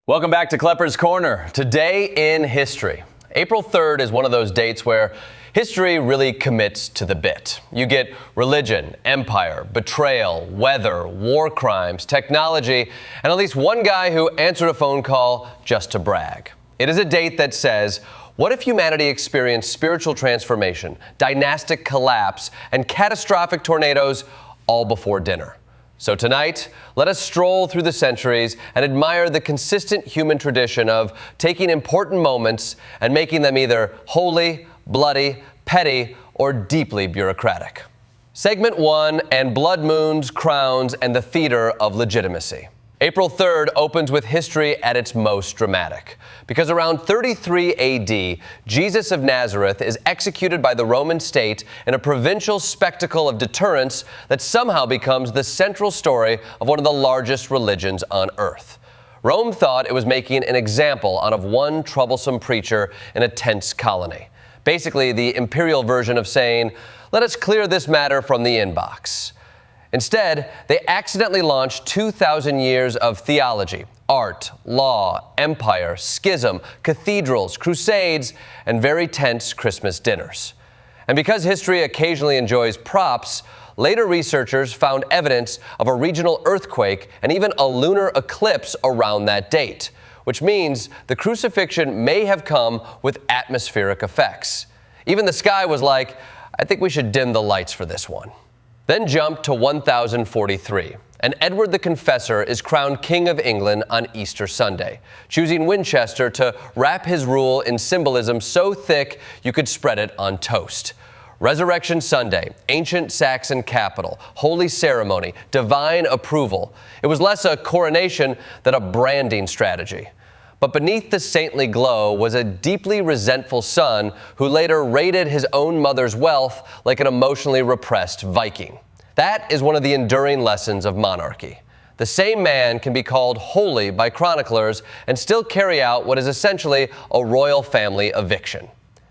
Welcome back to Klepper's Corner. Today in history. April 3rd is one of those dates where history really commits to the bit. You get religion, empire, betrayal, weather, war crimes, technology, and at least one guy who answered a phone call just to brag. It is a date that says, what if humanity experienced spiritual transformation, dynastic collapse, and catastrophic tornadoes all before dinner? So tonight, let us stroll through the centuries and admire the consistent human tradition of taking important moments and making them either holy, bloody, petty, or deeply bureaucratic. Segment 1, and blood moons, crowns, and the theater of legitimacy. April 3rd opens with history at its most dramatic, because around 33 AD, Jesus of Nazareth is executed by the Roman state in a provincial spectacle of deterrence that somehow becomes the central story of one of the largest religions on earth. Rome thought it was making an example out of one troublesome preacher in a tense colony. Basically, the imperial version of saying, let us clear this matter from the inbox. Instead, they accidentally launched 2,000 years of theology, art, law, empire, schism, cathedrals, crusades, and very tense Christmas dinners. And because history occasionally enjoys props, later researchers found evidence of a regional earthquake and even a lunar eclipse around that date, which means the crucifixion may have come with atmospheric effects. Even the sky was like, I think we should dim the lights for this one. Then jump to 1043, and Edward the Confessor is crowned King of England on Easter Sunday, choosing Winchester to wrap his rule in symbolism so thick you could spread it on toast. Resurrection Sunday, ancient Saxon capital, holy ceremony, divine approval. It was less a coronation than a branding strategy. But beneath the saintly glow was a deeply resentful son who later raided his own mother's wealth like an emotionally repressed Viking. That is one of the enduring lessons of monarchy. The same man can be called holy by chroniclers and still carry out what is essentially a royal family eviction.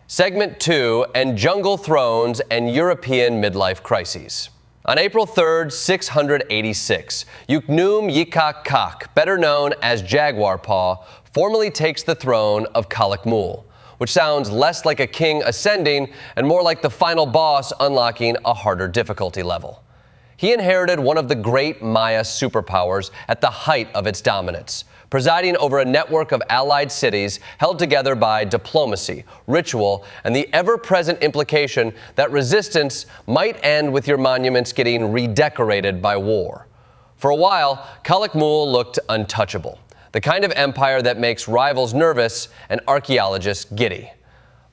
Segment 2, and jungle thrones and European midlife crises. On April 3rd, 686, Uknum Yikak Kak, better known as Jaguar Paw, formally takes the throne of Kalakmul, which sounds less like a king ascending and more like the final boss unlocking a harder difficulty level. He inherited one of the great Maya superpowers at the height of its dominance, presiding over a network of allied cities held together by diplomacy, ritual, and the ever-present implication that resistance might end with your monuments getting redecorated by war. For a while, Kalakmul looked untouchable, the kind of empire that makes rivals nervous and archaeologists giddy.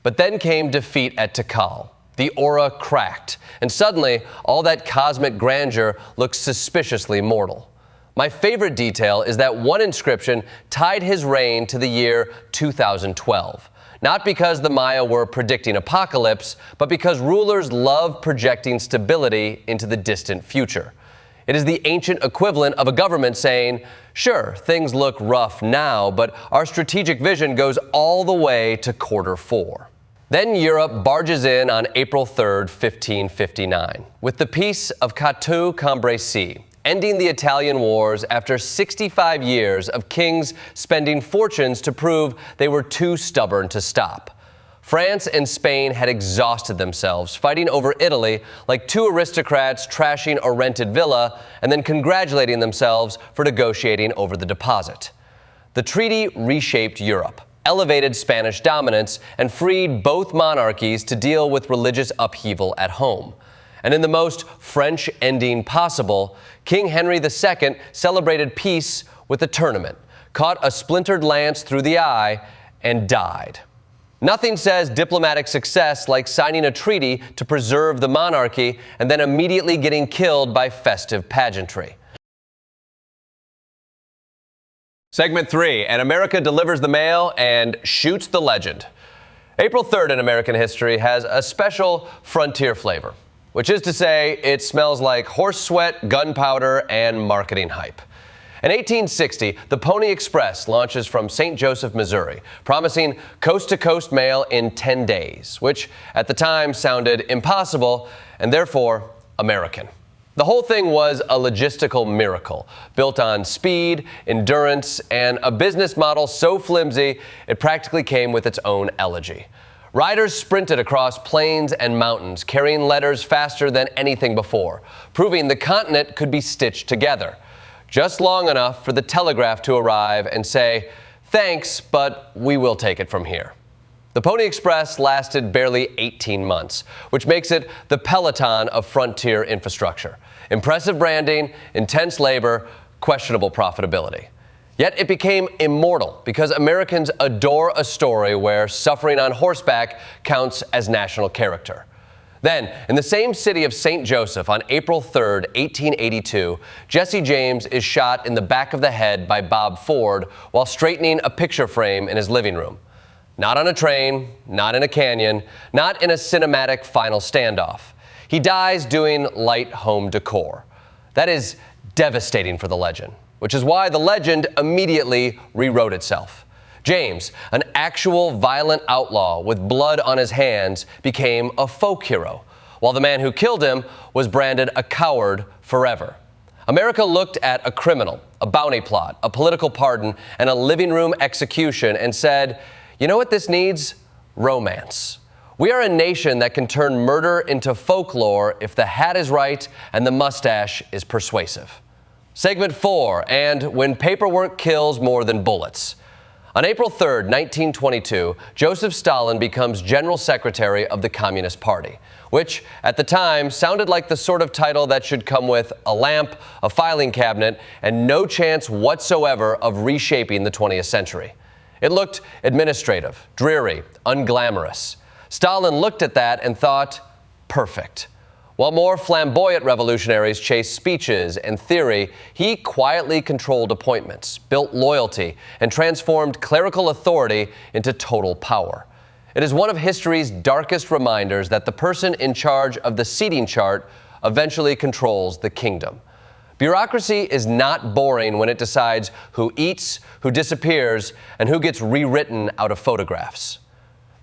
But then came defeat at Tikal. The aura cracked, and suddenly all that cosmic grandeur looked suspiciously mortal. My favorite detail is that one inscription tied his reign to the year 2012. Not because the Maya were predicting apocalypse, but because rulers love projecting stability into the distant future. It is the ancient equivalent of a government saying, sure, things look rough now, but our strategic vision goes all the way to Q4. Then Europe barges in on April 3rd, 1559, with the Peace of Cateau-Cambrésis, ending the Italian wars after 65 years of kings spending fortunes to prove they were too stubborn to stop. France and Spain had exhausted themselves fighting over Italy like two aristocrats trashing a rented villa and then congratulating themselves for negotiating over the deposit. The treaty reshaped Europe, elevated Spanish dominance, and freed both monarchies to deal with religious upheaval at home. And in the most French ending possible, King Henry II celebrated peace with a tournament, caught a splintered lance through the eye, and died. Nothing says diplomatic success like signing a treaty to preserve the monarchy and then immediately getting killed by festive pageantry. Segment 3, and America delivers the mail and shoots the legend. April 3rd in American history has a special frontier flavor, which is to say it smells like horse sweat, gunpowder, and marketing hype. In 1860, the Pony Express launches from St. Joseph, Missouri, promising coast-to-coast mail in 10 days, which at the time sounded impossible and therefore American. The whole thing was a logistical miracle, built on speed, endurance, and a business model so flimsy it practically came with its own elegy. Riders sprinted across plains and mountains, carrying letters faster than anything before, proving the continent could be stitched together. Just long enough for the telegraph to arrive and say, "Thanks, but we will take it from here." The Pony Express lasted barely 18 months, which makes it the Peloton of frontier infrastructure. Impressive branding, intense labor, questionable profitability. Yet it became immortal because Americans adore a story where suffering on horseback counts as national character. Then, in the same city of St. Joseph on April 3rd, 1882, Jesse James is shot in the back of the head by Bob Ford while straightening a picture frame in his living room. Not on a train, not in a canyon, not in a cinematic final standoff. He dies doing light home decor. That is devastating for the legend, which is why the legend immediately rewrote itself. James, an actual violent outlaw with blood on his hands, became a folk hero, while the man who killed him was branded a coward forever. America looked at a criminal, a bounty plot, a political pardon, and a living room execution and said, "You know what this needs? Romance." We are a nation that can turn murder into folklore if the hat is right and the mustache is persuasive. Segment 4, and when paperwork kills more than bullets. On April 3rd, 1922, Joseph Stalin becomes General Secretary of the Communist Party, which at the time sounded like the sort of title that should come with a lamp, a filing cabinet, and no chance whatsoever of reshaping the 20th century. It looked administrative, dreary, unglamorous. Stalin looked at that and thought, perfect. While more flamboyant revolutionaries chased speeches and theory, he quietly controlled appointments, built loyalty, and transformed clerical authority into total power. It is one of history's darkest reminders that the person in charge of the seating chart eventually controls the kingdom. Bureaucracy is not boring when it decides who eats, who disappears, and who gets rewritten out of photographs.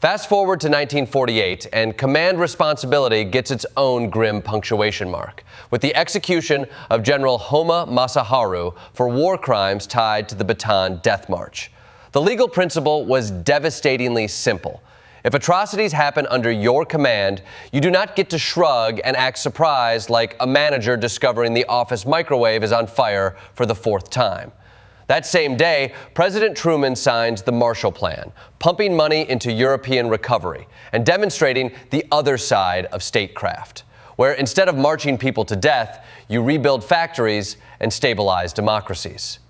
Fast forward to 1948, and command responsibility gets its own grim punctuation mark, with the execution of General Homa Masaharu for war crimes tied to the Bataan Death March. The legal principle was devastatingly simple. If atrocities happen under your command, you do not get to shrug and act surprised like a manager discovering the office microwave is on fire for the 4th time. That same day, President Truman signs the Marshall Plan, pumping money into European recovery and demonstrating the other side of statecraft, where instead of marching people to death, you rebuild factories and stabilize democracies.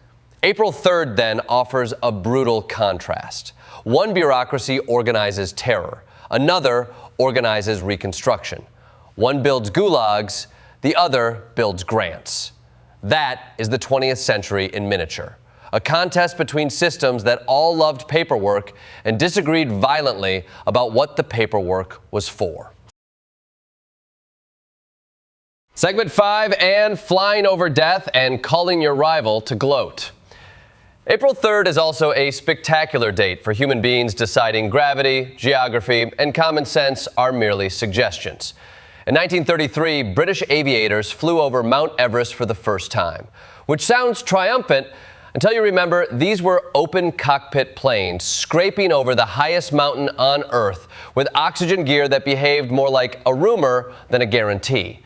April 3rd, then, offers a brutal contrast. One bureaucracy organizes terror. Another organizes reconstruction. One builds gulags. The other builds grants. That is the 20th century in miniature. A contest between systems that all loved paperwork and disagreed violently about what the paperwork was for. Segment 5, and flying over death and calling your rival to gloat. April 3rd is also a spectacular date for human beings deciding gravity, geography, and common sense are merely suggestions. In 1933, British aviators flew over Mount Everest for the first time, which sounds triumphant until you remember these were open cockpit planes scraping over the highest mountain on Earth with oxygen gear that behaved more like a rumor than a guarantee.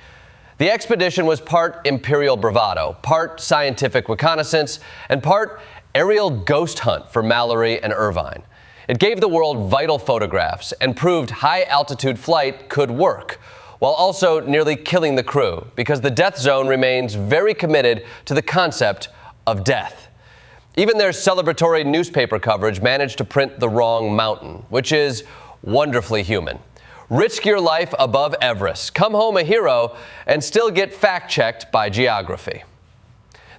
The expedition was part imperial bravado, part scientific reconnaissance, and part aerial ghost hunt for Mallory and Irvine. It gave the world vital photographs and proved high-altitude flight could work, while also nearly killing the crew, because the death zone remains very committed to the concept of death. Even their celebratory newspaper coverage managed to print the wrong mountain, which is wonderfully human. Risk your life above Everest, come home a hero, and still get fact-checked by geography.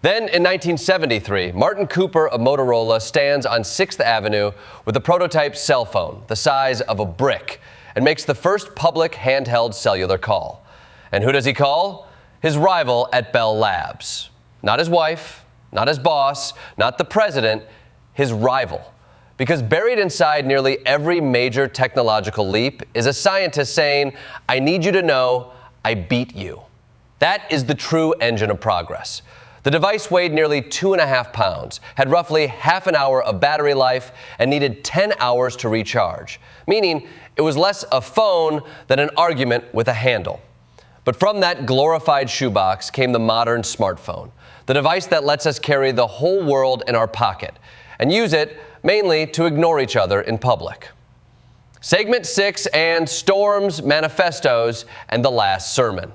Then, in 1973, Martin Cooper of Motorola stands on 6th Avenue with a prototype cell phone the size of a brick and makes the first public handheld cellular call. And who does he call? His rival at Bell Labs. Not his wife, not his boss, not the president, his rival. Because buried inside nearly every major technological leap is a scientist saying, "I need you to know I beat you." That is the true engine of progress. The device weighed nearly 2.5 pounds, had roughly half an hour of battery life, and needed 10 hours to recharge, meaning it was less a phone than an argument with a handle. But from that glorified shoebox came the modern smartphone, the device that lets us carry the whole world in our pocket and use it mainly to ignore each other in public. Segment 6 and Storms, Manifestos, and the Last Sermon.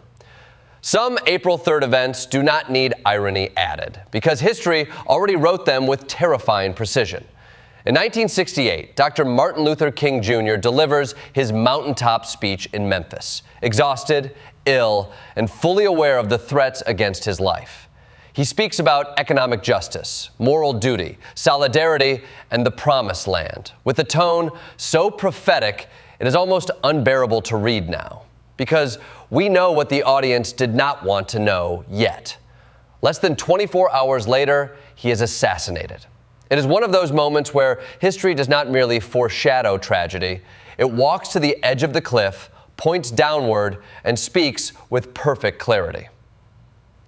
Some April 3rd events do not need irony added, because history already wrote them with terrifying precision. In 1968, Dr. Martin Luther King Jr. delivers his mountaintop speech in Memphis, exhausted, ill, and fully aware of the threats against his life. He speaks about economic justice, moral duty, solidarity, and the promised land, with a tone so prophetic it is almost unbearable to read now, because we know what the audience did not want to know yet. Less than 24 hours later, he is assassinated. It is one of those moments where history does not merely foreshadow tragedy, it walks to the edge of the cliff, points downward, and speaks with perfect clarity.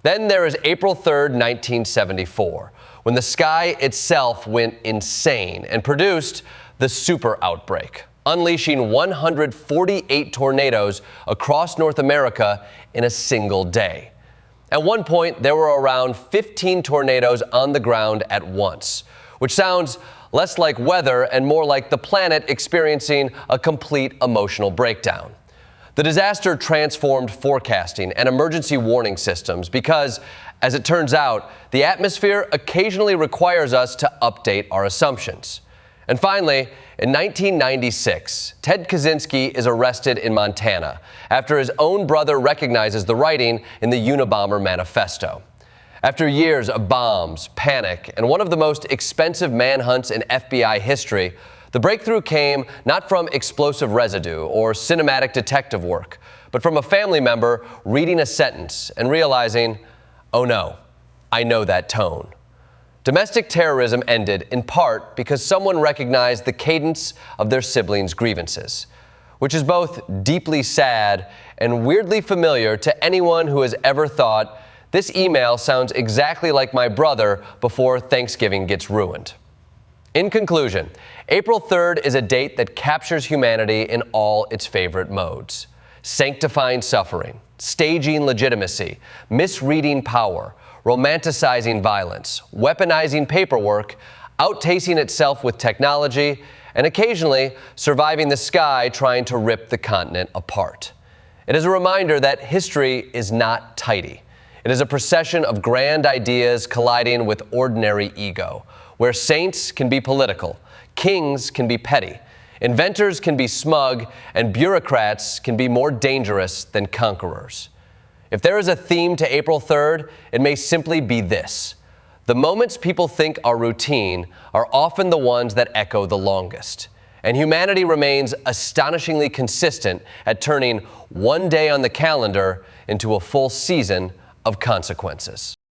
Then there is April 3rd, 1974, when the sky itself went insane and produced the super outbreak, unleashing 148 tornadoes across North America in a single day. At one point, there were around 15 tornadoes on the ground at once, which sounds less like weather and more like the planet experiencing a complete emotional breakdown. The disaster transformed forecasting and emergency warning systems because, as it turns out, the atmosphere occasionally requires us to update our assumptions. And finally, in 1996, Ted Kaczynski is arrested in Montana after his own brother recognizes the writing in the Unabomber manifesto. After years of bombs, panic, and one of the most expensive manhunts in FBI history, the breakthrough came not from explosive residue or cinematic detective work, but from a family member reading a sentence and realizing, oh no, I know that tone. Domestic terrorism ended in part because someone recognized the cadence of their siblings' grievances, which is both deeply sad and weirdly familiar to anyone who has ever thought, this email sounds exactly like my brother before Thanksgiving gets ruined. In conclusion, April 3rd is a date that captures humanity in all its favorite modes: sanctifying suffering, staging legitimacy, misreading power, romanticizing violence, weaponizing paperwork, outtasting itself with technology, and occasionally surviving the sky trying to rip the continent apart. It is a reminder that history is not tidy. It is a procession of grand ideas colliding with ordinary ego, where saints can be political, kings can be petty, inventors can be smug, and bureaucrats can be more dangerous than conquerors. If there is a theme to April 3rd, it may simply be this: the moments people think are routine are often the ones that echo the longest. And humanity remains astonishingly consistent at turning one day on the calendar into a full season of consequences.